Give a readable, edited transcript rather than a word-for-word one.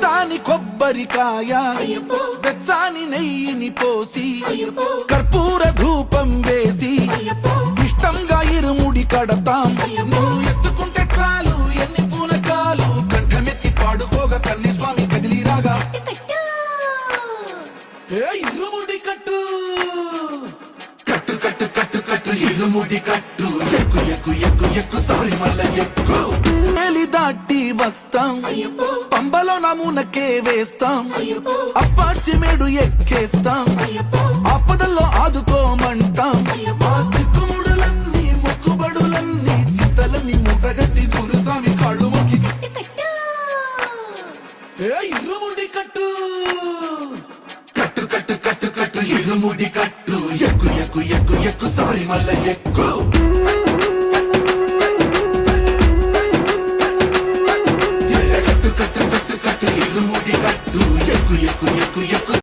పచ్చాని కొబ్బరికాయ వెచ్చాని నెయ్యిని పోసి కర్పూర ధూపం వేసి ఇష్టంగా ఇరుముడి కడతాం. నువ్వు ఎత్తుకుంటే చాలు ఎన్ని పూనకాలు కంఠమెత్తి పాడుకోగా కన్ని స్వామి కదిలిరాగా ఇరుముడి కట్టు కట్టు కట్టు కట్టు కట్టు ఇరుముడి కట్టు ఎక్కు ఎక్కు ఎక్కు ఎక్కు శబరిమల ఎక్కు దాటి వస్తాం పంబలో నమూనకే వేస్తాం అప్పాచిమేడు ఎక్కేస్తాం ఆపదల్లో ఆదుకోమంటాం మా చిక్కుముడులన్నీ మొక్కుబడులన్నీ చింతలన్నీ ముట్టగట్టి గురుస్వామి కాళ్ళు మొక్కి ఇరుముడి కట్టు కట్టు కట్టు కట్టు కట్టు ఇరుముడి కట్టు ఎక్కు ఎక్కు ఎక్కు ఎక్కు శబరిమల ఎక్కు కట్టు కట్టు కట్టు కట్టు ఇరుముడి కట్టు ఎక్కు ఎక్కు ఎక్కు ఎక్కు